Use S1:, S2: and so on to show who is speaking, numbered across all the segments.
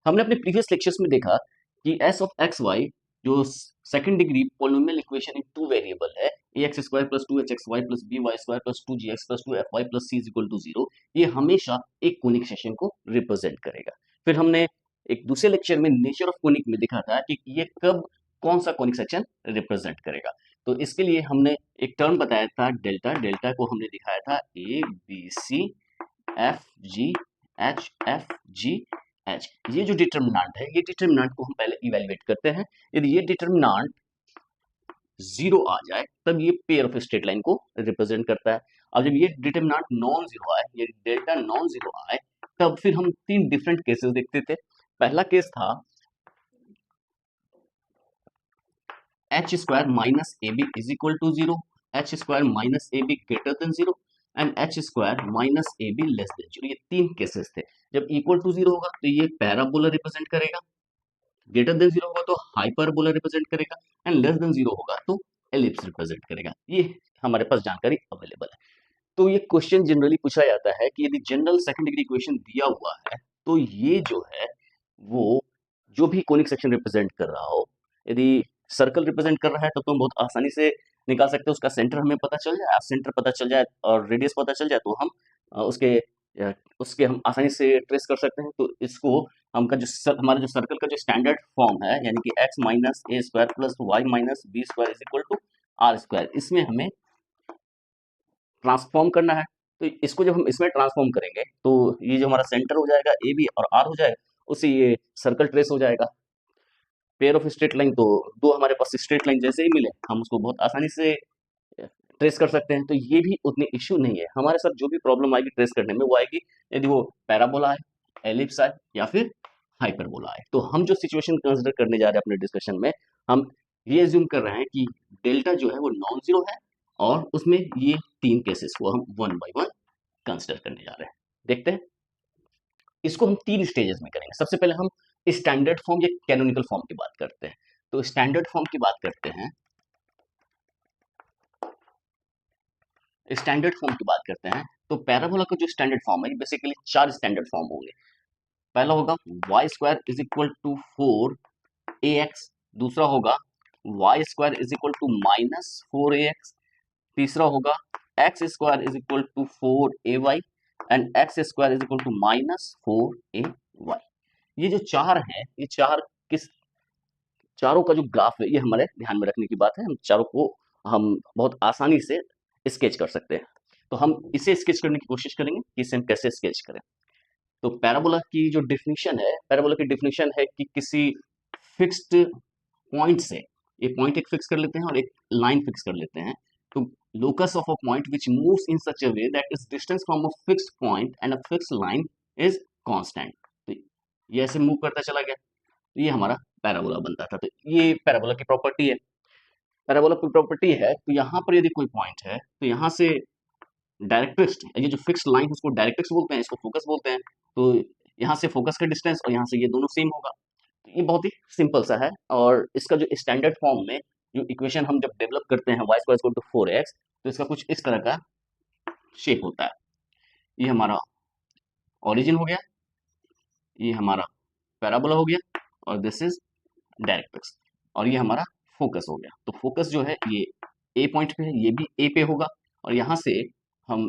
S1: हमने अपने previous lectures में देखा कि एस ऑफ एक्स वाई जो second degree polynomial equation in two variable है A x square plus two H X Y plus B Y square plus two G X plus two F Y plus C is equal to zero, ये हमेशा एक conic section को represent करेगा। फिर हमने एक दूसरे लेक्चर में नेचर ऑफ कोनिक में देखा था कि ये कब कौन सा कोनिक सेक्शन रिप्रेजेंट करेगा। तो इसके लिए हमने एक टर्म बताया था डेल्टा, डेल्टा को हमने दिखाया था A B C F G H F G H. ये जो डिटर्मिनेंट है, ये डिटर्मिनेंट को हम पहले इवेल्युएट करते हैं। यदि ये डिटर्मिनेंट जीरो आ जाए तब ये पेयर ऑफ स्ट्रेट लाइन को रिप्रेजेंट करता है। अब जब ये डिटर्मिनेंट नॉन जीरो आए, ये डेल्टा नॉन जीरो आए, तब फिर हम तीन डिफरेंट केसेस देखते थे। पहला केस था H square minus A B is equal to zero, H square minus A B greater than zero and H square minus A B less than zero. ये तीन केसेस थे। जब इक्वल टू जीरो होगा तो ये parabola represent करेगा, greater than zero होगा तो हाइपरबोला रिप्रेजेंट करेगा एंड लेस देन जीरो होगा तो एलिप्स रिप्रेजेंट करेगा। ये हमारे पास जानकारी अवेलेबल है। तो ये क्वेश्चन जनरली पूछा जाता है कि यदि जनरल सेकंड डिग्री इक्वेशन दिया हुआ है तो ये जो है वो जो भी कोनिक सेक्शन रिप्रेजेंट कर रहा हो, यदि सर्कल रिप्रेजेंट कर रहा है तो हम बहुत आसानी से निकाल सकते हैं। उसका सेंटर हमें पता चल जाए, सेंटर पता चल जाए और रेडियस पता चल जाए तो हम उसके हम आसानी से ट्रेस कर सकते हैं। तो इसको हमका हमारा जो सर्कल का जो स्टैंडर्ड फॉर्म है, यानी कि X minus A square plus Y minus B square is equal to R square, इसमें हमें ट्रांसफॉर्म करना है। तो इसको जब हम इसमें ट्रांसफॉर्म करेंगे तो ये जो हमारा सेंटर हो जाएगा ए बी और आर हो जाएगा, उससे ये सर्कल ट्रेस हो जाएगा। पेयर ऑफ स्ट्रेट लाइन, तो दो हमारे पास स्ट्रेट लाइन जैसे ही मिले हम उसको बहुत आसानी से ट्रेस कर सकते हैं। तो ये भी उतनी इश्यू नहीं है। हमारे साथ जो भी प्रॉब्लम आएगी ट्रेस करने में वो आएगी यदि वो पैराबोला है, एलिप्स है या फिर हाइपरबोला है। तो हम जो सिचुएशन कंसिडर करने जा रहे हैं अपने डिस्कशन में, हम ये एज्यूम कर रहे हैं कि डेल्टा जो है वो नॉन जीरो है और उसमें ये तीन केसेस को हम वन बाय वन कंसिडर करने जा रहे हैं। देखते हैं, इसको हम तीन स्टेजेस में करेंगे। सबसे पहले हम स्टैंडर्ड फॉर्म या कैनोनिकल फॉर्म की बात करते हैं। तो स्टैंडर्ड फॉर्म की बात करते हैं, स्टैंडर्ड फॉर्म की बात करते हैं तो पैराबोला का जो स्टैंडर्ड फॉर्म है बेसिकली चार स्टैंडर्ड फॉर्म होंगे। पहला होगा Y square is equal to four A X, दूसरा होगा Y square is equal to minus four A X, तीसरा होगा X square is equal to four A Y and X square is equal to minus four A Y. ये जो चार है, ये चारों का जो ग्राफ है ये हमारे ध्यान में रखने की बात है। हम चारों को हम बहुत आसानी से स्केच कर सकते हैं। तो हम इसे स्केच करने की कोशिश करेंगे कि इसे हम कैसे स्केच करें। तो पैराबोला की जो डेफिनेशन है, पैराबोला की डेफिनेशन है कि किसी फिक्स्ड पॉइंट से, ये पॉइंट एक फिक्स कर लेते हैं और एक लाइन फिक्स कर लेते हैं। तो locus of a point which moves in such a way that is distance from a fixed point and a fixed line is constant. तो ये ऐसे मूव करता चला गया तो ये हमारा पैराबोला बनता था। तो ये पैराबोला की प्रॉपर्टी है। पैराबोला की प्रॉपर्टी है तो यहाँ पर यदि कोई पॉइंट है तो यहाँ से डायरेक्ट्रिक्स, ये जो फिक्स्ड लाइन है उसको डायरेक्ट्रिक्स बोलते हैं, इसको फोकस बोलते हैं। तो यहाँ से फोकस का डिस्टेंस और यहाँ से ये दोनों सेम होगा। तो ये बहुत ही सिंपल सा है और इसका जो स्टैंडर्ड फॉर्म में जो इक्वेशन हम जब डेवलप करते हैं Y square equal to four X, तो इसका कुछ इस तरह का शेप होता है। ये हमारा ओरिजिन हो गया, ये हमारा पैराबोला हो गया और दिस इज डायरेक्ट्रिक्स और ये हमारा फोकस हो गया। तो फोकस जो है ये ए पॉइंट पे है, ये भी ए पे होगा और यहाँ से हम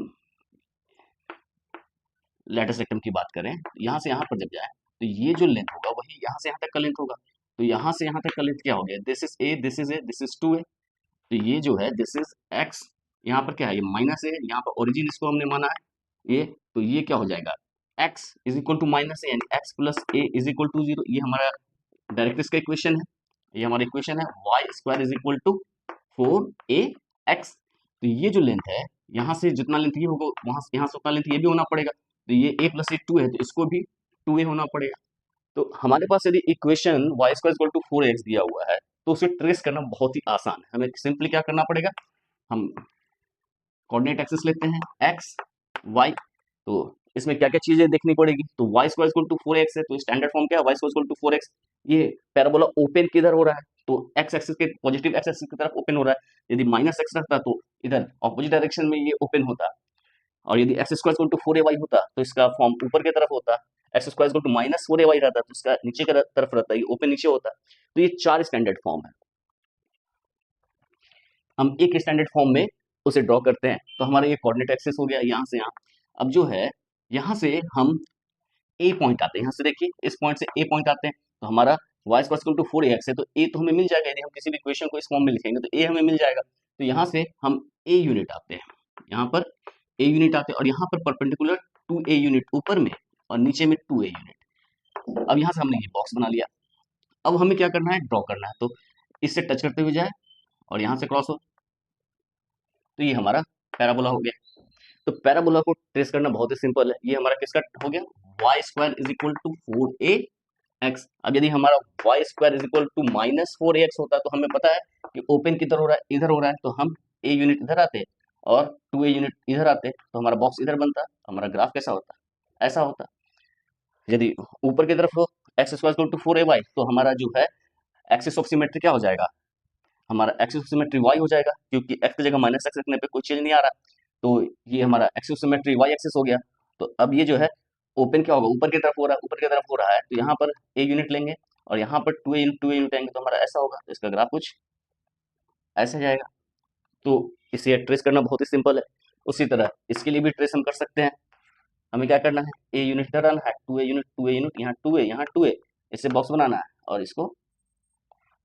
S1: लेटस रेक्टम की बात करें, यहाँ से यहाँ पर जब जाए तो ये जो लेंथ होगा वही यहाँ से यहाँ तक का लेंथ होगा। तो यहाँ से यहाँ तक का लेंथ क्या हो गया, this is A, this is A, this is two A. तो ये जो है दिस इज एक्स, यहाँ पर क्या है, ये माइनस ए, यहाँ पर ओरिजिन इसको हमने माना है ये। तो ये क्या हो जाएगा, x is equal to minus a यानी x plus a is equal to zero. ये हमारा डायरेक्ट्रिक्स का इक्वेशन है, ये हमारा इक्वेशन है Y square is equal to four A X. तो ये जो लेंथ है, यहाँ से जितना लेंथ ये होगा वहां यहाँ से उतना लेंथ ये भी होना पड़ेगा। तो ये ए प्लस ए टू है तो इसको भी टू ए होना पड़ेगा। तो हमारे पास यदि equation Y square equal to four X दिया हुआ है तो उसे ट्रेस करना बहुत ही आसान है। हमें सिंपली क्या करना पड़ेगा, हम कोऑर्डिनेट एक्सिस लेते हैं एक्स वाई। तो इसमें क्या क्या चीजें देखनी पड़ेगी, तो Y square equal to four X है तो स्टैंडर्ड फॉर्म क्या है, Y square equal to four X. ये पैराबोला ओपन किधर हो रहा है, तो एक्स एक्सिस के पॉजिटिव एक्स एक्सिस की तरफ ओपन हो रहा है। यदि माइनस एक्स रहता तो इधर ऑपोजिट डायरेक्शन में ये ओपन होता और यदि X square equal to four A Y होता तो इसका फॉर्म ऊपर की तरफ होता। X square equal to minus 4ay रहता है, तो इसका नीचे की तरफ रहता है, ये ओपन नीचे होता है। तो ये 4 स्टैंडर्ड फॉर्म है। हम एक स्टैंडर्ड फॉर्म में उसे ड्रॉ करते हैं। तो हमारा ये कोऑर्डिनेट एक्सिस हो गया यहाँ से यहाँ। अब जो है यहाँ से हम ए पॉइंट आते हैं, यहाँ से देखिए इस पॉइंट से ए पॉइंट आते हैं, तो हमारा Y square equal to 4ax है, तो ए तो हमें मिल जाएगा। यदि हम किसी भी इक्वेशन को इस फॉर्म में लिखेंगे तो ए हमें मिल जाएगा। तो यहाँ से हम ए यूनिट आते हैं, यहाँ पर ए यूनिट आते हैं, और यहाँ पर परपेंडिकुलर 2a यूनिट ऊपर में और नीचे में 2a यूनिट। अब यहाँ से हमने ये बॉक्स बना लिया। अब हमें क्या करना है, ड्रॉ करना है। तो इससे टच करते हुए जाए और यहाँ से क्रॉस हो, तो ये हमारा पैराबोला हो गया। तो पैराबोला को ट्रेस करना बहुत ही सिंपल है। ये हमारा किसका हो गया, Y square is equal to 4ax। अब यदि हमारा Y square is equal to minus 4ax होता है, तो हमें पता है कि ओपन किधर हो रहा है, इधर हो रहा है, तो हम a यूनिट इधर आते और 2a यूनिट इधर आते, तो हमारा बॉक्स इधर बनता, हमारा ग्राफ कैसा होता, ऐसा होता। यदि ऊपर की तरफ हो x square equal to 4ay, तो हमारा जो है एक्सिस ऑफ सिमेट्री क्या हो जाएगा, हमारा एक्सिस ऑफ सिमेट्री y हो जाएगा, क्योंकि x की जगह माइनस एक्स रखने पे कोई चेंज नहीं आ रहा। तो ये हमारा axis of symmetry y axis हो गया। तो अब ये जो है ओपन क्या होगा, ऊपर की तरफ हो रहा है, ऊपर की तरफ हो रहा है, तो यहाँ पर a यूनिट लेंगे और यहाँ पर 2a यूनिट आएंगे, तो हमारा ऐसा होगा। तो इसका ग्राफ कुछ ऐसा जाएगा। तो इसे ट्रेस करना बहुत ही सिंपल है। उसी तरह इसके लिए भी ट्रेस हम कर सकते हैं। हमें क्या करना है, a यूनिट इधर आना है, 2a यूनिट, यहाँ 2a, यहाँ 2a, इससे बॉक्स बनाना है और इसको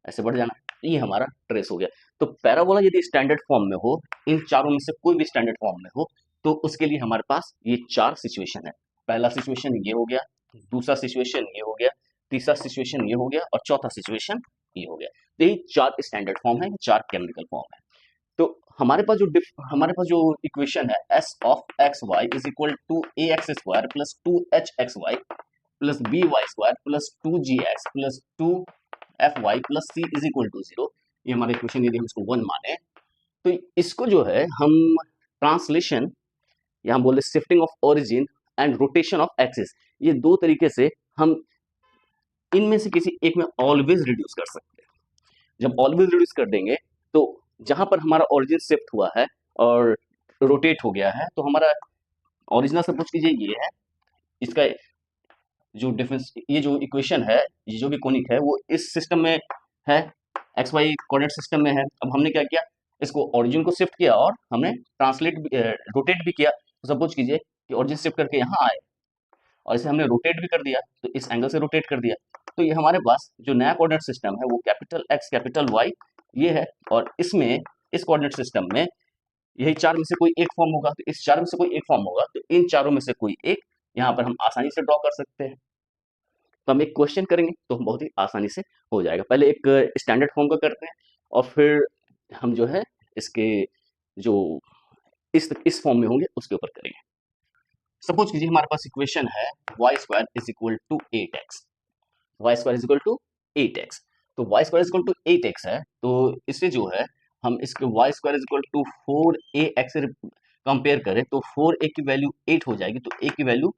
S1: ऐसे बढ़ जाना। ये हमारा ट्रेस हो गया। तो पैराबोला यदि स्टैंडर्ड फॉर्म में हो, इन चारों में से कोई भी स्टैंडर्ड फॉर्म में हो, तो उसके लिए हमारे पास ये 4 सिचुएशन है। पहला सिचुएशन ये हो गया, दूसरा सिचुएशन ये हो गया, तीसरा सिचुएशन ये हो गया और चौथा सिचुएशन ये हो गया। तो ये 4 स्टैंडर्ड फॉर्म है, 4 केमिकल फॉर्म है। तो हमारे पास जो इक्वेशन है S of X Y is equal to A x square plus 2h(xy) plus by square plus 2gx plus 2fy plus c is equal to 0, ये हमारा इक्वेशन यदि हम इसको 1 माने, तो इसको जो है हम ट्रांसलेशन, यहाँ बोले shifting of origin and rotation of axis, ये दो तरीके से हम इनमें से किसी एक में ऑलवेज रिड्यूस कर सकते हैं। जब ऑलवेज रिड्यूस कर देंगे, तो जहां पर हमारा ओरिजिन शिफ्ट हुआ है और रोटेट हो गया है, तो हमारा ओरिजिनल सपोज कीजिए ये है, इसका जो डिफरेंस, ये जो इक्वेशन है, ये जो भी कोनिक है, वो इस सिस्टम में है, एक्स वाई कोऑर्डिनेट सिस्टम में है। अब हमने क्या किया, इसको ओरिजिन को शिफ्ट किया और हमने रोटेट भी किया। तो सपोज कीजिए कि ओरिजिन शिफ्ट करके यहाँ आए और इसे हमने रोटेट भी कर दिया, तो इस एंगल से रोटेट कर दिया। तो ये हमारे पास जो नया कोऑर्डिनेट सिस्टम है वो कैपिटल एक्स कैपिटल वाई ये है, और इसमें इस कोऑर्डिनेट सिस्टम में यही 4 में से कोई एक फॉर्म होगा। तो इस 4 में से कोई एक फॉर्म होगा, तो इन चारों में से कोई एक यहाँ पर हम आसानी से ड्रॉ कर सकते हैं। तो हम एक क्वेश्चन करेंगे तो हम बहुत ही आसानी से हो जाएगा। पहले एक स्टैंडर्ड फॉर्म का करते हैं और फिर हम जो है इसके जो इस फॉर्म में होंगे उसके ऊपर करेंगे। सपोज कीजिए हमारे पास इक्वेशन है Y square is equal to 8x, Y square is equal to 8x। तो Y square is equal to 8x है, तो इससे जो है हम इसके Y square is equal to 4ax से कंपेयर करें तो 4a की वैल्यू 8 हो जाएगी, तो a की वैल्यू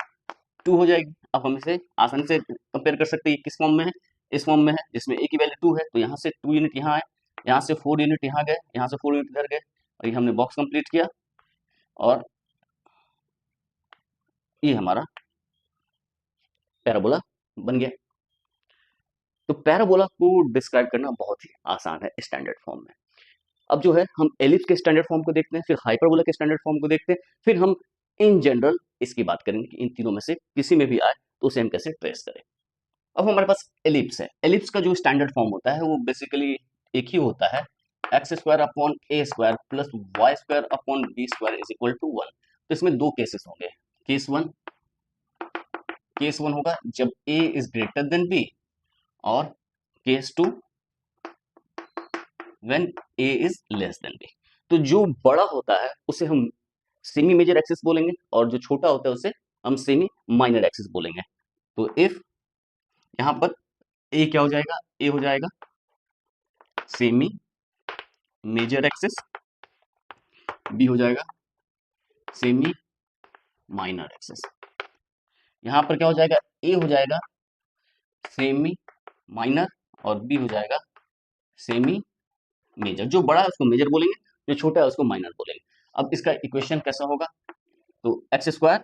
S1: 2 हो जाएगी। अब हम इसे आसानी से कंपेयर कर सकते हैं, किस फॉर्म में है, इस फॉर्म में है जिसमें a की वैल्यू 2 है। तो यहाँ से 2 यूनिट यहाँ आए, यहाँ से 4 यूनिट यहाँ गए, यहाँ से 4 यूनिट इधर गए, और ये हमने बॉक्स कंप्लीट किया और ये हमारा पैराबोला बन गया। तो पैराबोला को डिस्क्राइब करना बहुत ही आसान है स्टैंडर्ड फॉर्म में। अब जो है हम एलिप्स के स्टैंडर्ड फॉर्म को देखते हैं, फिर हाइपरबोला के स्टैंडर्ड फॉर्म को देखते हैं, फिर हम इन जनरल इसकी बात करेंगे कि इन तीनों में से किसी में भी आए तो उसे हम कैसे ट्रेस करें। अब हमारे पास एलिप्स है। एलिप्स का जो स्टैंडर्ड फॉर्म होता है वो बेसिकली एक ही होता है, X square upon A square plus Y square upon B square is equal to 1। तो इसमें दो केसेस होंगे। केस वन होगा जब a is greater than b, और case 2 when a is less than b। तो जो बड़ा होता है उसे हम सेमी मेजर एक्सिस बोलेंगे और जो छोटा होता है उसे हम सेमी माइनर एक्सिस बोलेंगे। तो इफ यहाँ पर a क्या हो जाएगा, a हो जाएगा सेमी मेजर एक्सिस, b हो जाएगा सेमी माइनर एक्सिस। यहाँ पर क्या हो जाएगा, a हो जाएगा सेमी माइनर और b हो जाएगा सेमी मेजर। जो बड़ा है उसको मेजर बोलेंगे, जो छोटा है उसको माइनर बोलेंगे। अब इसका इक्वेशन कैसा होगा, तो एक्स स्क्वायर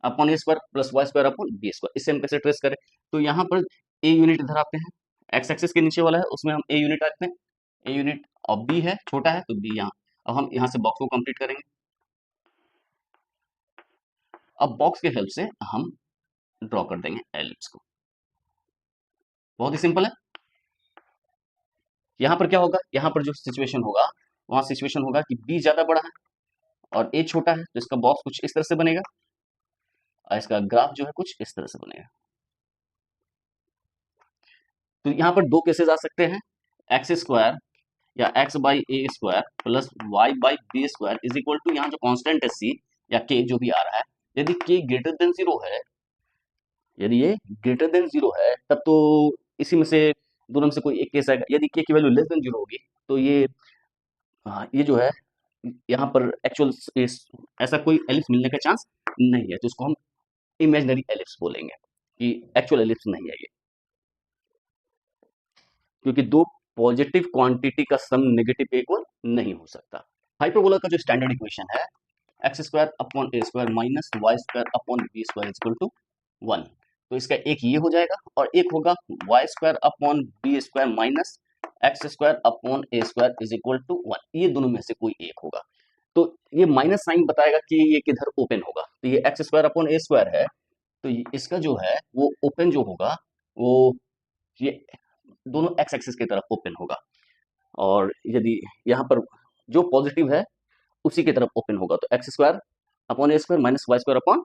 S1: अपॉन ए square plus Y square upon B square. इससे हम कैसे ट्रेस करें? तो यहाँ पर ए यूनिट इधर आते हैं, एक्स एक्सिस के नीचे वाला है उसमें हम ए यूनिट रखते हैं, ए यूनिट और बी है छोटा है तो बी यहाँ। अब हम यहाँ से बॉक्स को कंप्लीट करेंगे। अब बॉक्स के हेल्प से हम ड्रॉ कर देंगे एलिप्स को। बहुत ही सिंपल है। यहाँ पर क्या होगा, यहाँ पर जो सिचुएशन होगा वहां सिचुएशन होगा कि बी ज्यादा बड़ा है और ए छोटा है, तो इसका बॉक्स कुछ इस तरह से बनेगा और इसका ग्राफ जो है कुछ इस तरह से बनेगा। तो यहाँ पर दो केसेस आ सकते हैं, एक्स स्क्वायर या X by A square plus Y by B square is equal to, यहाँ जो कांस्टेंट है सी या के जो भी आ रहा है, यदि के ग्रेटर देन जीरो है, यदि ये ग्रेटर देन जीरो है तब तो इसी में से दोनों में से कोई एक केस आएगा। यदि के की वैल्यू लेस देन जीरो होगी तो ये जो है यहाँ पर एक्चुअल ऐसा कोई एलिप्स मिलने का चांस नहीं है, तो इसको हम इमेजिनरी एलिप्स बोलेंगे कि एक्चुअल एलिप्स नहीं है ये, क्योंकि दो पॉजिटिव क्वांटिटी का सम नेगेटिव के इक्वल नहीं हो सकता। हाइपरबोला का जो स्टैंडर्ड इक्वेशन है X square upon A square minus Y square upon B square is equal to 1, तो इसका एक ये हो जाएगा और एक होगा Y square upon B square minus X square upon A square is equal to 1, ये दोनों में से कोई एक होगा। तो ये माइनस साइन बताएगा कि ये किधर ओपन होगा, तो ये एक्स स्क्वायर अपॉन ए स्क्वायर है, तो इसका जो है वो ओपन जो होगा वो ये दोनों एक्स एक्सिस की तरफ ओपन होगा, और यदि यहाँ पर जो पॉजिटिव है उसी की तरफ ओपन होगा, तो x square upon A square minus Y square upon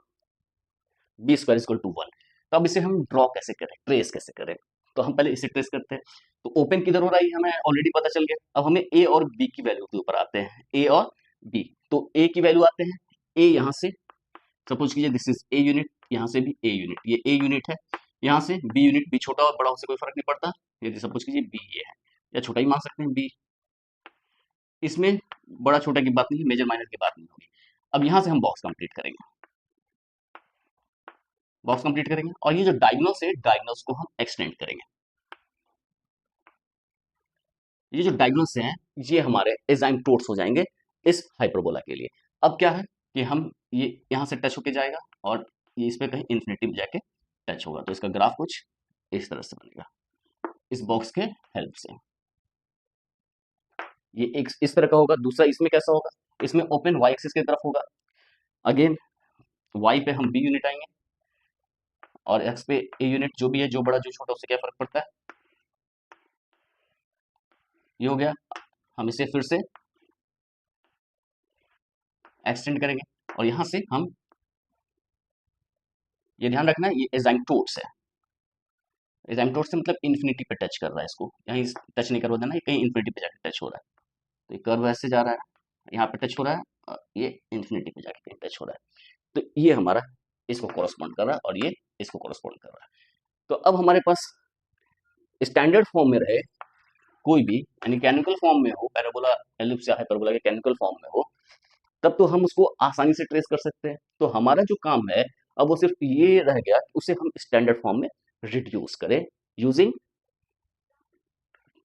S1: B square equal to 1। तो अब इसे हम ड्रॉ कैसे करें, ट्रेस कैसे करें? तो हम पहले इसे ट्रेस करते हैं। तो ओपन किधर हो रहा है हमें ऑलरेडी पता चल गया। अब हमें ए और बी की वैल्यू के ऊपर आते हैं, ए और बी। तो ए की वैल्यू आते हैं, ए यहाँ से सपोज कीजिए दिस इज ए यूनिट, यहाँ से भी ए यूनिट, ये ए यूनिट है, यहाँ से बी यूनिट, बी छोटा और बड़ा उससे कोई फर्क नहीं पड़ता, यदि सपोज कीजिए बी ये है, या छोटा ही मान सकते हैं बी, इसमें बड़ा छोटा की बात नहीं, मेजर माइनर की बात नहीं होगी। अब यहाँ से हम बॉक्स कंप्लीट करेंगे, बॉक्स कंप्लीट करेंगे और ये जो डायगोनल्स है डायगोनल्स को हम एक्सटेंड करेंगे। ये जो डायगोनल्स हैं ये हमारे एजाइम्प्टोट्स हो जाएंगे इस हाइपरबोला के लिए। अब क्या है कि हम ये यहाँ से टच होके जाएगा और ये इस पे कहीं इन्फिनिटी में जाके टच होगा, तो इसका ग्राफ कुछ इस तरह से बनेगा इस बॉक्स के हेल्प से। ये एक इस तरह का होगा। दूसरा इसमें कैसा होगा, इसमें ओपन वाई एक्सिस की तरफ होगा, अगेन वाई पे हम बी यूनिट आएंगे और एक्स पे ए यूनिट, जो भी है जो बड़ा जो छोटा उससे क्या फर्क पड़ता है। ये हो गया, हम इसे फिर से एक्सटेंड करेंगे और यहां से हम ये ध्यान रखना है ये एजाइम्प्टोट्स है, एजाइम्प्टोट्स से मतलब इन्फिनिटी पे टच कर रहा है, इसको यहीं टच नहीं करवा देना, ये कहीं इन्फिनिटी पे जाके टच हो रहा है। तो ये कर्व ऐसे जा रहा है, यहाँ पे टच हो रहा है और ये इन्फिनिटी पे जाके कहीं टच हो रहा है, तो ये हमारा इसको कॉरस्पॉन्ड कर रहा है और ये इसको कॉरस्पॉन्ड कर रहा है। तो अब हमारे पास स्टैंडर्ड फॉर्म में रहे कोई भी, यानी कैनिकल फॉर्म में हो, पैराबोला एलिप्स या हाइपरबोला के कैनिकल फॉर्म में हो, तब तो हम उसको आसानी से ट्रेस कर सकते हैं। तो हमारा जो काम है अब वो सिर्फ ये रह गया कि उसे हम स्टैंडर्ड फॉर्म में रिड्यूस करें यूजिंग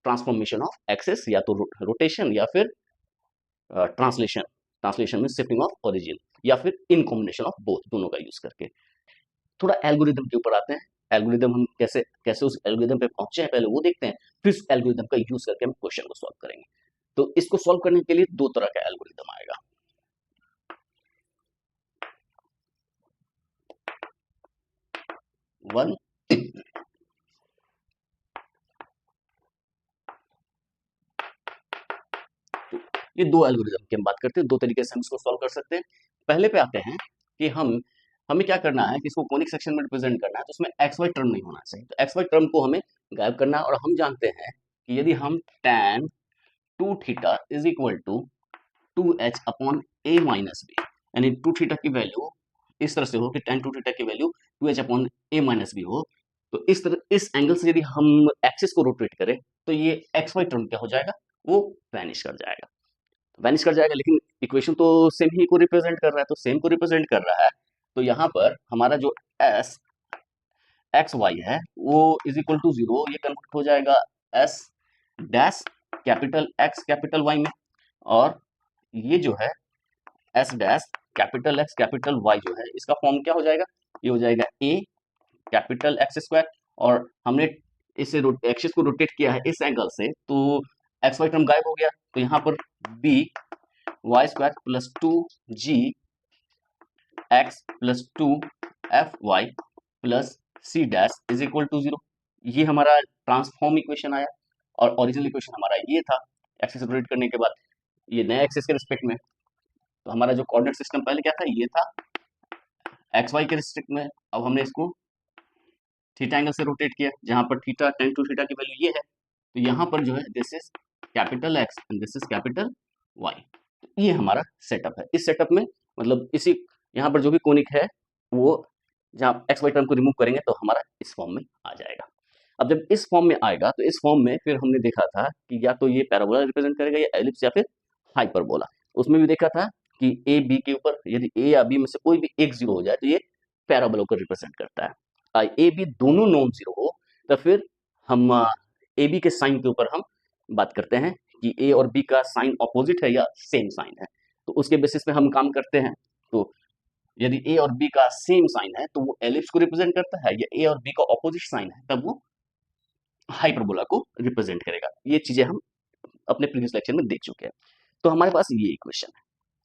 S1: ट्रांसफॉर्मेशन ऑफ एक्सेस, या तो रोटेशन या फिर ट्रांसलेशन, ट्रांसलेशन में शिफ्टिंग ऑफ ओरिजिन, या फिर इन कॉम्बिनेशन ऑफ बोथ, दोनों का यूज करके। थोड़ा एल्गोरिदम के ऊपर आते हैं, एल्गोरिदम हम कैसे कैसे उस एल्गोरिदम पे पहुंचे हैं पहले वो देखते हैं, फिर उस एल्गोरिदम का यूज करके हम क्वेश्चन को सॉल्व करेंगे। तो इसको सॉल्व करने के लिए दो तरह का एल्गोरिदम आएगा। वन ये दो एल्गोरिदम की हम बात करते हैं, दो तरीके से हम इसको सॉल्व कर सकते हैं। पहले पे आते हैं कि हमें क्या करना है कि इसको कोनिक सेक्शन में रिप्रेजेंट करना है, तो उसमें एक्स वाई टर्म नहीं होना चाहिए, तो एक्स वाई टर्म को हमें गायब करना है। और हम जानते हैं कि यदि हम tan 2 theta is equal to 2h upon a minus B, यानी 2 थीटा की वैल्यू इस तरह से हो कि tan 2 थीटा की value 2h upon a minus B हो, तो इस तरह इस एंगल से यदि हम एक्सिस को रोटेट करें तो ये एक्स वाई टर्म क्या हो जाएगा, वो वैनिश कर जाएगा, वैनिश कर जाएगा। लेकिन इक्वेशन तो सेम ही को रिप्रेजेंट कर रहा है, तो सेम को रिप्रेजेंट कर रहा है, तो यहाँ पर हमारा जो एस एक्स वाई है वो इज इक्वल टू 0, ये कन्वर्ट हो जाएगा S dash capital X capital Y में, और ये जो है S dash capital X capital Y जो है इसका फॉर्म क्या हो जाएगा, ये हो जाएगा ए कैपिटल एक्स स्क्वायर, और हमने इसे एक्सिस को रोटेट किया है इस एंगल से, तो एक्स वाई टर्म गायब हो गया, तो यहाँ पर B Y square plus 2g X plus 2fy plus C dash is equal to 0। ये हमारा ट्रांसफॉर्म इक्वेशन आया, और ओरिजिनल इक्वेशन हमारा ये था एक्सिस रोटेट करने के बाद, ये नया एक्सिस के रिस्पेक्ट में। तो हमारा जो कोऑर्डिनेट सिस्टम पहले क्या था, ये था एक्स वाई के रिस्पेक्ट में, अब हमने इसको थीटा एंगल से रोटेट किया, जहां पर थीटा टेन टू थीटा की वैल्यू ये है, तो यहाँ पर जो है this is capital X and this is capital Y. ये हमारा सेटअप है। इस सेटअप में मतलब इसी यहाँ पर जो भी कोनिक है वो जहाँ एक्स वाई टर्म को रिमूव करेंगे तो हमारा इस फॉर्म में आ जाएगा। अब जब इस फॉर्म में आएगा तो इस फॉर्म में फिर हमने देखा था कि या तो ये पैराबोला रिप्रेजेंट करेगा या एलिप्स या फिर हाइपरबोला। उसमें भी देखा था कि ए बी के ऊपर यदि ए या बी में से कोई भी एक जीरो हो जाए तो ये पैराबोला को रिप्रेजेंट करता है। ए बी दोनों नॉन जीरो हो तो फिर हम ए बी के साइन के ऊपर हम बात करते हैं कि ए और बी का साइन ऑपोजिट है या सेम साइन है, तो उसके बेसिस पे हम काम करते हैं। तो यदि ए और बी का सेम साइन है तो वो एलिप्स को रिप्रेजेंट करता है, या ए और बी का ऑपोजिट साइन है तब वो हाइपरबोला को रिप्रेजेंट करेगा। ये चीजें हम अपने प्रीवियस लेक्चर में देख चुके हैं। तो हमारे पास ये इक्वेशन है।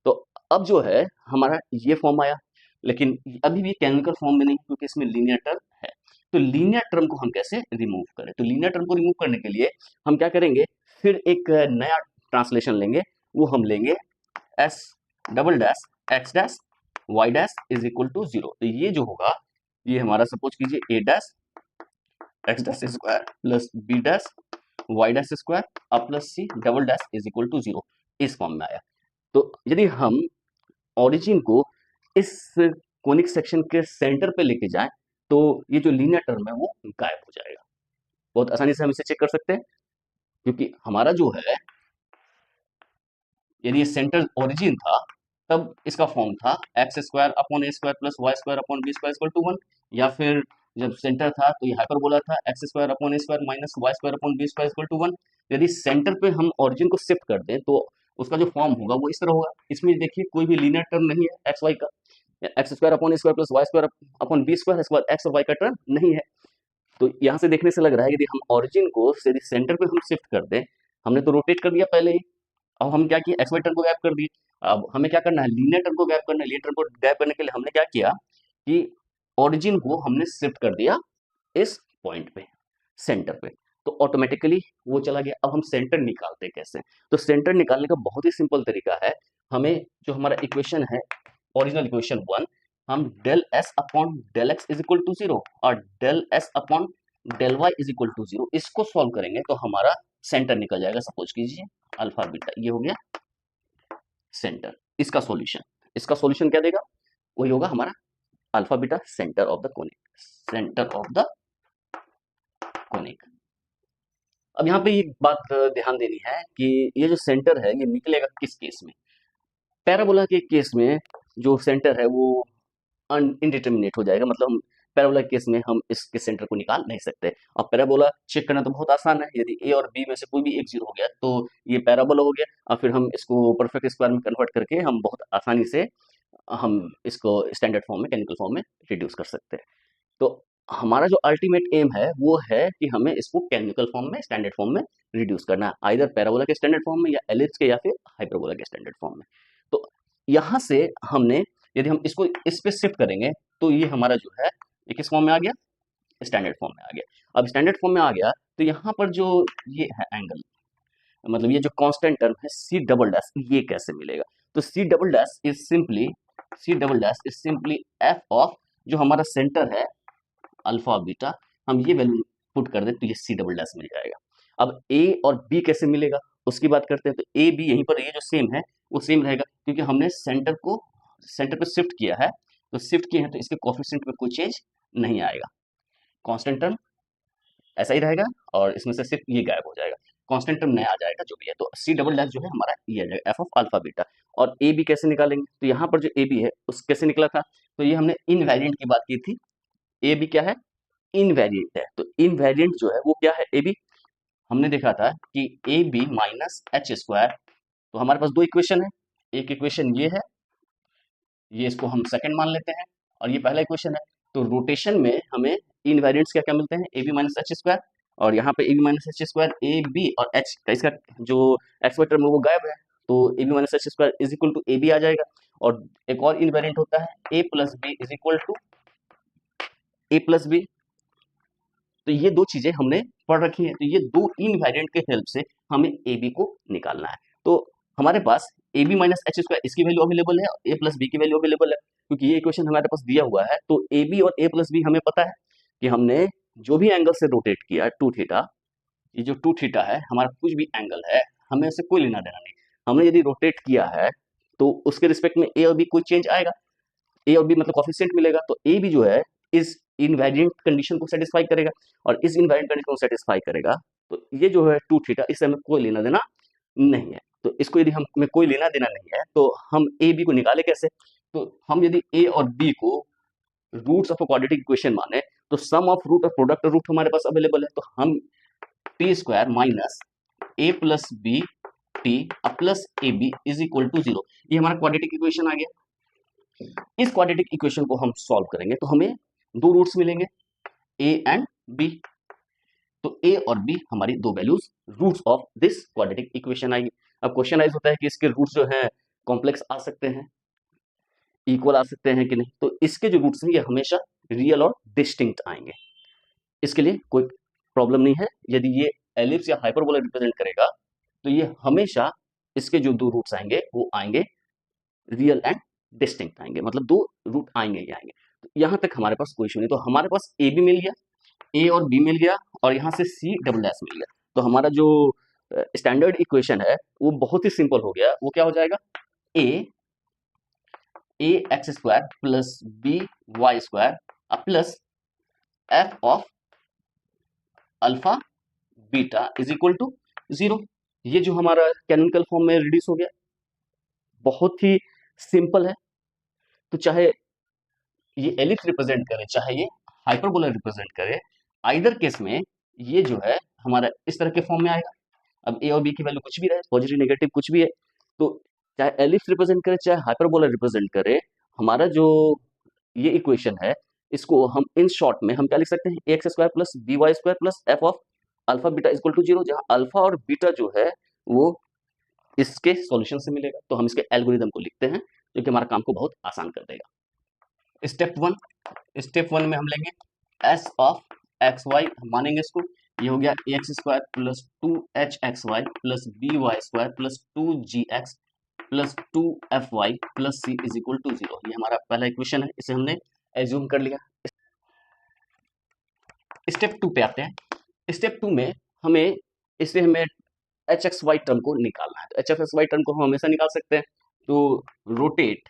S1: तो अब जो है हमारा ये फॉर्म आया, लेकिन अभी भी कैनोनिकल फॉर्म में नहीं, क्योंकि इसमें लीनियर टर्म है। तो लीनियर टर्म को हम कैसे रिमूव करें, तो लीनियर टर्म को रिमूव करने के लिए हम क्या करेंगे, फिर एक नया ट्रांसलेशन लेंगे, वो हम लेंगे s double dash x dash y dash is equal to 0। तो ये जो होगा ये हमारा सपोज कीजिए a dash x dash square plus b dash y dash square अब plus c double dash is equal to 0 इस फॉर्म में आया। तो यदि हम ओरिजिन को इस कोनिक सेक्शन के सेंटर पे लेके जाएं तो ये जो लीनियर टर्म है वो गायब हो जाएगा। बहुत आसानी से हम इसे चेक कर सकते हैं, क्योंकि हमारा जो है यदि ये सेंटर ओरिजिन था तब इसका फॉर्म था X square upon A square plus Y square upon B square equal to 1, या फिर जब सेंटर था तो ये हाइपरबोला था X square upon A square minus Y square upon B square equal to 1। यदि सेंटर पे हम ओरिजिन को शिफ्ट कर दें तो उसका जो फॉर्म होगा वो इस तरह होगा। इसमें देखिए कोई भी लीनियर टर्म नहीं है एक्स वाई का, एक्स स्क्वायर अपॉन ए square plus Y square upon B square इसके बाद एक्स और वाई का टर्म नहीं है। तो यहाँ से देखने से लग रहा है यदि हम ओरिजिन को यदि सेंटर पे हम शिफ्ट कर दें, हमने तो रोटेट कर दिया पहले ही, अब हम क्या किया एक्स वाई टर्म को गैप कर दिए। अब हमें क्या करना है, लीनियर टर्म को गैप करना है। लीनियर टर्म को गैप करने के लिए हमने क्या किया कि ओरिजिन को हमने शिफ्ट कर दिया इस पॉइंट पे, सेंटर पे, तो ऑटोमेटिकली वो चला गया। अब हम सेंटर निकालते कैसे, तो सेंटर निकालने का बहुत ही सिंपल तरीका है। हमें जो हमारा इक्वेशन है ओरिजिनल इक्वेशन 1, हम del S upon del x is equal to 0 और del S upon del Y is equal to 0, इसको सॉल्व करेंगे तो हमारा सेंटर निकल जाएगा। सपोज कीजिए अल्फा बीटा, ये हो गया सेंटर। इसका सॉल्यूशन, इसका सॉल्यूशन क्या देगा, वही होगा हमारा alpha beta centre of the conic, centre of the conic. अब यहाँ पे ये बात ध्यान देनी है कि ये जो सेंटर है ये निकलेगा किस केस में। पैराबोला के केस में जो सेंटर है वो इनडिटर्मिनेट हो जाएगा, मतलब हम पैराबोला के केस में हम इसके सेंटर को निकाल नहीं सकते। अब पैराबोला चेक करना तो बहुत आसान है, यदि ए और बी में से कोई भी एक जीरो हो गया तो ये पैराबोला हो गया, और फिर हम इसको परफेक्ट स्क्वायर में कन्वर्ट करके हम बहुत आसानी से हम इसको स्टैंडर्ड फॉर्म में, कैनिकल फॉर्म में रिड्यूस कर सकते हैं। तो हमारा जो अल्टीमेट एम है वो है कि हमें इसको कैनिकल फॉर्म में, स्टैंडर्ड फॉर्म में रिड्यूस करना है, आइदर पैराबोला के स्टैंडर्ड फॉर्म में या एलिप्स के या फिर हाइपरबोला के स्टैंडर्ड फॉर्म में। तो यहाँ से हमने यदि हम इसको इस पे शिफ्ट करेंगे तो ये हमारा जो है ये किस फॉर्म में आ गया, स्टैंडर्ड फॉर्म में आ गया। अब स्टैंडर्ड फॉर्म में आ गया तो यहाँ पर जो ये है एंगल, मतलब ये जो कांस्टेंट टर्म है सी डबल डैश, ये कैसे मिलेगा, तो C double dash is simply F of जो हमारा सेंटर है अल्फा बीटा, हम ये वैल्यू पुट कर दें तो ये सी डबल डैश मिल जाएगा। अब ए और बी कैसे मिलेगा उसकी बात करते हैं। तो ए बी यहीं पर ये जो सेम है वो सेम रहेगा, क्योंकि हमने सेंटर पे शिफ्ट किया है, तो शिफ्ट किए हैं तो इसके कोएफिशिएंट में कोई चेंज नहीं आएगा, कांस्टेंट टर्म ऐसा ही रहेगा और इसमें से सिर्फ ये गायब हो जाएगा, कांस्टेंट टर्म नया आ जाएगा जो भी है। तो सी डबल डैश जो है हमारा ये आ जाएगा एफ ऑफ अल्फा बीटा। और ए बी कैसे निकालेंगे, तो यहाँ पर जो ए बी है उस कैसे निकला था, तो ये हमने इनवेरिएंट की बात की थी। ए बी क्या है, इनवेरिएंट है। तो इनवेरिएंट जो है वो क्या है, ए बी हमने देखा था कि A B minus H square. तो हमारे पास दो इक्वेशन है, एक इक्वेशन ये है, ये इसको हम सेकंड मान लेते हैं और ये पहला इक्वेशन है। तो रोटेशन में हमें इनवेरिएंट्स क्या क्या मिलते हैं, A B minus H square, और यहाँ पे A B minus H square, A B और एच का इसका जो एक्स वाई टर्म है वो गायब है, तो a B minus H square is equal to a b आ जाएगा। और एक और इनवेरिएंट होता है a plus b is equal to a plus b. तो ये दो चीजें हमने पढ़ रखी है, तो ये दो इनवेरिएंट के हेल्प से हमें ए बी को निकालना है। तो हमारे पास a B minus H square इसकी वैल्यू अवेलेबल है, ए प्लस बी की वैल्यू अवेलेबल है, क्योंकि ये इक्वेशन हमारे पास दिया हुआ है। तो ए बी और ए प्लस बी हमें पता है कि हमने जो भी एंगल से रोटेट किया टू थीटा, ये जो टू थीटा है हमारा कुछ भी एंगल है, हमें उससे कोई लेना देना नहीं। हमने यदि रोटेट किया है तो उसके रिस्पेक्ट में ए और बी कोई चेंज आएगा, ए और बी मतलब कॉफिशिएंट मिलेगा, तो ए बी जो है इस इनवेरिएंट कंडीशन को सेटिस्फाई करेगा, और इस इनवेरिएंट कंडीशन को सेटिस्फाई करेगा तो ये जो है टू थीटा, इससे हमें कोई लेना देना नहीं है। तो इसको यदि हमें कोई लेना देना नहीं है तो हम ए बी को निकाले कैसे, तो हम यदि ए और बी को roots of a quadratic equation माने तो सम ऑफ रूट और प्रोडक्ट रूट हमारे पास अवेलेबल है, तो हम T square minus A plus B T plus A B is equal to 0, ये हमारा क्वाड्रेटिक इक्वेशन आ गया। इस क्वाड्रेटिक इक्वेशन को हम सॉल्व करेंगे तो हमें दो रूट्स मिलेंगे ए एंड बी, तो ए और बी हमारी दो values roots of this quadratic equation आएगी। अब क्वेश्चन आइज होता है कि इसके रूट्स जो हैं कॉम्प्लेक्स आ सकते हैं, इक्वल आ सकते हैं कि नहीं, तो इसके जो रूट्स हैं ये हमेशा रियल और डिस्टिंक्ट आएंगे, इसके लिए कोई प्रॉब्लम नहीं है। यदि ये एलिप्स या हाइपरबोला रिप्रेजेंट करेगा तो ये हमेशा इसके जो दो रूट्स आएंगे वो आएंगे रियल एंड डिस्टिंक्ट आएंगे, मतलब दो रूट आएंगे ही आएंगे। तो यहाँ तक हमारे पास कोई इशू नहीं, तो हमारे पास ए भी मिल गया, ए और बी मिल गया, और यहाँ से सी डबल एस मिल गया। तो हमारा जो स्टैंडर्ड इक्वेशन है वो बहुत ही सिंपल हो गया, वो क्या हो जाएगा, a x square plus B Y square plus f of alpha beta is equal to 0। ये जो हमारा कैनोनिकल फॉर्म में रिड्यूस हो गया, बहुत ही सिंपल है। तो चाहे ये एलिप्स रिप्रेजेंट करे चाहे ये हाइपरबोला रिप्रेजेंट करे, आइदर केस में ये जो है हमारा इस तरह के फॉर्म में आएगा। अब ए और बी की वैल्यू कुछ भी रहे, पॉजिटिव नेगेटिव कुछ भी है, तो चाहे एलिप्स रिप्रेजेंट करे चाहे हाइपरबोला रिप्रेजेंट करे, हमारा जो ये इक्वेशन है इसको हम इन शॉर्ट में हम क्या लिख सकते हैं, a x square plus B Y square plus f of alpha beta equal to 0, जहां अल्फा और बीटा जो है वो इसके सॉल्यूशन से मिलेगा। तो हम इसके एल्गोरिदम को लिखते हैं जो कि हमारा काम को बहुत आसान कर देगा। स्टेप वन में हम लेंगे एस ऑफ एक्स वाई, मानेंगे इसको, ये हो गया a x square plus 2h(xy) plus B Y square plus 2gx plus 2fy plus c is equal to 0। ये हमारा पहला इक्वेशन है, इसे हमने एज्यूम कर लिया। स्टेप 2 पे आते हैं। स्टेप 2 में हमें एच एक्स वाई टर्म को निकालना है, तो एच एक्स वाई टर्म को हम हमेशा निकाल सकते हैं। तो rotate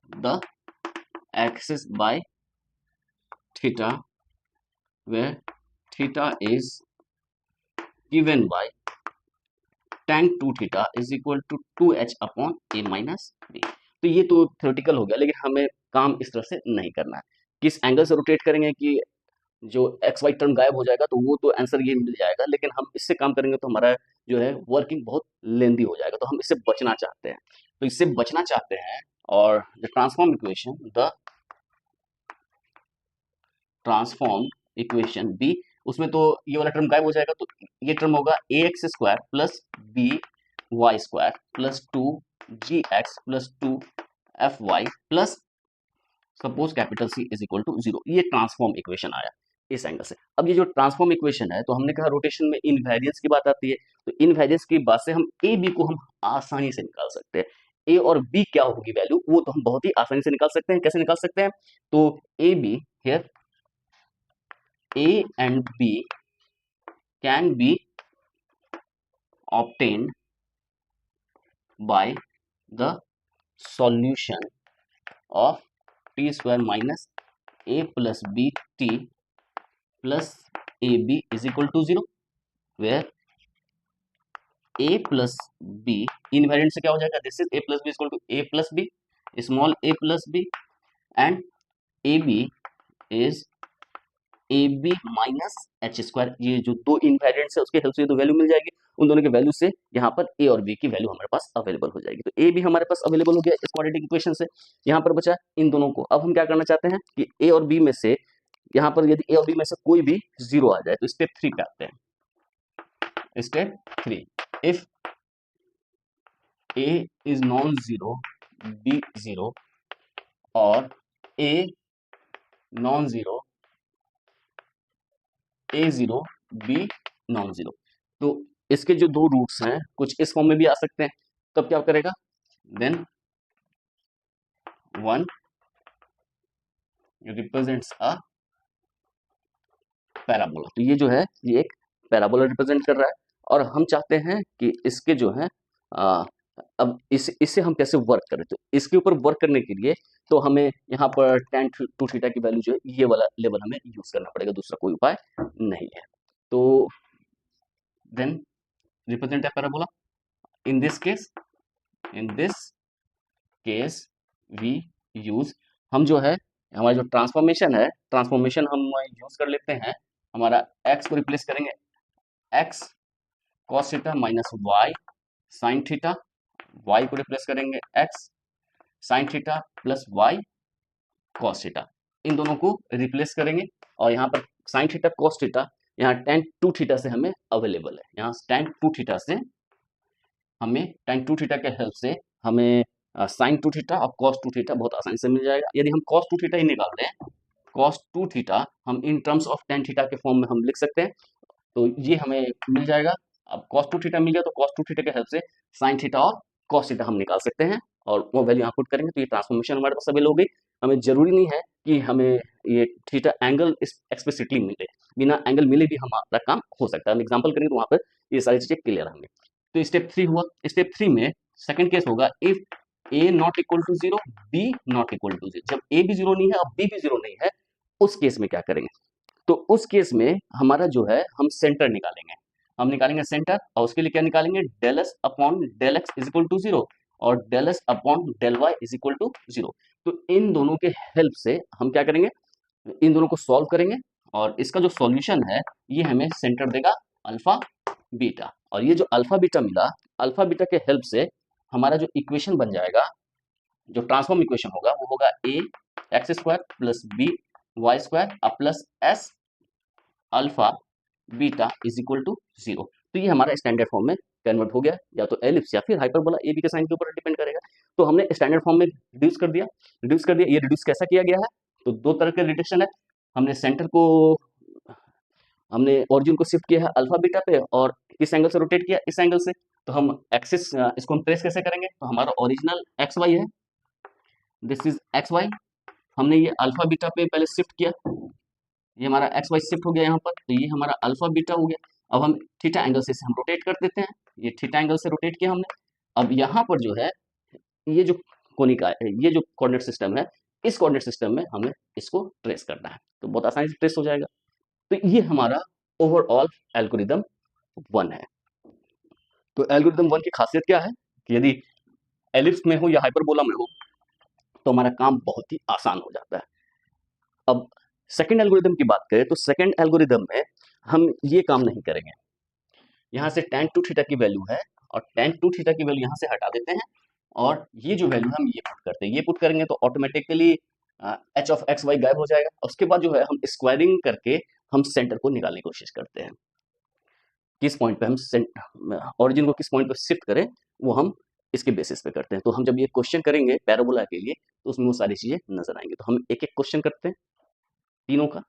S1: the axis by theta where theta is given by tan 2 theta is equal to 2h upon a minus b। तो ये तो थ्योरेटिकल हो गया, लेकिन हमें काम इस तरह से नहीं करना है। किस एंगल से रोटेट करेंगे कि जो एक्स वाई टर्म गायब हो जाएगा, तो वो तो आंसर ये मिल जाएगा, लेकिन हम इससे काम करेंगे तो हमारा जो है वर्किंग बहुत लेंदी हो जाएगा, तो हम इससे बचना चाहते हैं। तो इससे बचना चाहते हैं, और द ट्रांसफॉर्म इक्वेशन बी, उसमें तो ये वाला टर्म गायब हो जाएगा, तो ये टर्म होगा a x square plus B Y square plus 2gx plus 2fy plus suppose capital C is equal to 0। ये ट्रांसफॉर्म इक्वेशन आया इस एंगल से। अब ये जो ट्रांसफॉर्म इक्वेशन है, तो हमने कहा रोटेशन में इनवेरिएंस की बात आती है, तो इनवेरिएंस की बात से हम ए बी को हम आसानी से निकाल सकते हैं। ए और बी क्या होगी वैल्यू, वो तो हम बहुत ही आसानी से निकाल सकते हैं। कैसे निकाल सकते हैं, तो a be here A and B can be obtained by the solution of t square minus a plus b t plus ab is equal to 0, where a plus b invariant से क्या हो जाएगा, this is a plus b is equal to a plus b, small a plus b, and ab is A B minus H square, ये जो दो इनवेरिएंट्स है उसके help से ये तो वैल्यू मिल जाएगी, उन दोनों के वैल्यू से यहाँ पर ए और बी की वैल्यू हमारे पास अवेलेबल हो जाएगी। तो ए बी हमारे पास अवेलेबल हो गया इस क्वाड्रेटिक इक्वेशन से। यहाँ पर बचा इन दोनों को, अब हम क्या करना चाहते हैं कि ए और बी में से, यहाँ पर यदि ए और बी में से कोई भी जीरो आ जाए तो स्टेप 3 पे आते हैं। Step 3, if a is non zero, b zero और a non zero, a zero, b non zero, तो इसके जो दो रूट्स हैं कुछ इस फॉर्म में भी आ सकते हैं। तब क्या करेगा, देन 1 रिप्रेजेंट्स अ पैराबोला। तो ये जो है ये एक पैराबोला रिप्रेजेंट कर रहा है, और हम चाहते हैं कि इसके जो है अब इससे हम कैसे वर्क करें। तो इसके ऊपर वर्क करने के लिए तो हमें यहाँ पर tan टू थीटा की वैल्यू जो है ये वाला लेवल हमें यूज करना पड़ेगा, दूसरा कोई उपाय नहीं है। तो देन रिप्रेजेंट है parabola. In this case we use, हम जो है हमारा जो ट्रांसफॉर्मेशन हम यूज कर लेते हैं। हमारा x को रिप्लेस करेंगे x cos theta minus y sin theta, y को रिप्लेस करेंगे x sin theta plus y cos theta, इन दोनों को रिप्लेस करेंगे। और यहाँ पर sin थीटा cos थीटा यहाँ tan टू थीटा से हमें अवेलेबल है, यहाँ tan टू थीटा से हमें tan टू थीटा के हेल्प से हमें sin टू थीटा और cos टू थीटा बहुत आसानी से मिल जाएगा। यदि हम cos टू थीटा ही निकाल दें, cos टू थीटा हम in terms of tan theta के फॉर्म में हम लिख सकते हैं, तो ये हमें मिल जाएगा। अब cos टू थीटा मिल गया तो cos टू थीटा के हेल्प से sin थीटा और cos थीटा हम निकाल सकते हैं, और वो वैल्यू यहाँ पुट करेंगे तो ये ट्रांसफॉर्मेशन हमारे पास अवेलेबल हो गई। हमें जरूरी नहीं है कि हमें ये थीटा एंगल एक्सप्लिसिटली मिले, बिना एंगल मिले भी हमारा काम हो सकता है। हम एग्जाम्पल करेंगे तो वहाँ पर ये सारी चीजें क्लियर होंगे। तो स्टेप 3 हुआ। स्टेप 3 में सेकंड केस होगा, if A not equal to zero, B not equal to zero. जब ए भी जीरो नहीं है और बी भी जीरो नहीं है, उस केस में क्या करेंगे, तो उस केस में हमारा जो है हम सेंटर निकालेंगे। हम निकालेंगे सेंटर, और उसके लिए क्या निकालेंगे, del S upon del x is equal to zero और del S upon del Y is equal to zero. तो इन दोनों के हेल्प से हम क्या करेंगे, इन दोनों को सॉल्व करेंगे, और इसका जो सॉल्यूशन है ये हमें सेंटर देगा अल्फा बीटा। और ये जो अल्फा बीटा मिला, अल्फा बीटा के हेल्प से हमारा जो इक्वेशन बन जाएगा, जो ट्रांसफॉर्म इक्वेशन होगा वो होगा a x square plus B Y square plus s alpha beta is equal to zero. तो ये हमारा स्टैंडर्ड फॉर्म में कन्वर्ट हो गया, या तो एलिप्स या फिर हाइपरबोला, ए बी के साइन के ऊपर डिपेंड करेगा। तो हमने स्टैंडर्ड फॉर्म में रिड्यूस कर दिया। ये रिड्यूस कैसा किया गया है, तो दो तरह के रिडक्शन है। हमने सेंटर को, हमने ओरिजिन को शिफ्ट किया है अल्फा बीटा पे, और किस एंगल से रोटेट किया, इस एंगल से। तो हम एक्सिस इसको हम ट्रेस कैसे करेंगे, तो हमारा ओरिजिनल एक्स वाई है, दिस इज एक्स वाई। हमने ये अल्फा बीटा पे पहले शिफ्ट किया, ये हमारा एक्स वाई शिफ्ट हो गया यहाँ पर, तो ये हमारा अल्फा बीटा हो गया। अब हम थीटा एंगल से इसे हम रोटेट कर देते हैं, ये थीटा एंगल से रोटेट किया हमने। अब यहाँ पर जो है ये जो कोनिका है, ये जो कोऑर्डिनेट सिस्टम है, इस कोऑर्डिनेट सिस्टम में हमें इसको ट्रेस करना है, तो बहुत आसानी से ट्रेस हो जाएगा। तो ये हमारा ओवरऑल एल्गोरिदम 1 है। तो एल्गोरिदम 1 की खासियत क्या है कि यदि एलिप्स में हो या हाइपरबोला में हो तो हमारा काम बहुत ही आसान हो जाता है। अब सेकंड एल्गोरिदम की बात करें तो सेकंड एल्गोरिदम में हम ये काम नहीं करेंगे। यहाँ से tan टू थीटा की वैल्यू है, और tan टू थीटा की वैल्यू यहाँ से हटा देते हैं, और ये जो वैल्यू है हम ये पुट करते हैं। ये पुट करेंगे तो automatically H of X Y गायब हो जाएगा। उसके बाद जो है हम स्क्वायरिंग करके हम सेंटर को निकालने की कोशिश करते हैं, किस पॉइंट पे हम ओरिजिन को किस पॉइंट पे शिफ्ट करें, वो हम इसके बेसिस पे करते हैं। तो हम जब ये क्वेश्चन करेंगे पैराबोला के लिए तो उसमें वो सारी चीजें नजर आएंगी। तो हम एक एक क्वेश्चन करते हैं तीनों का।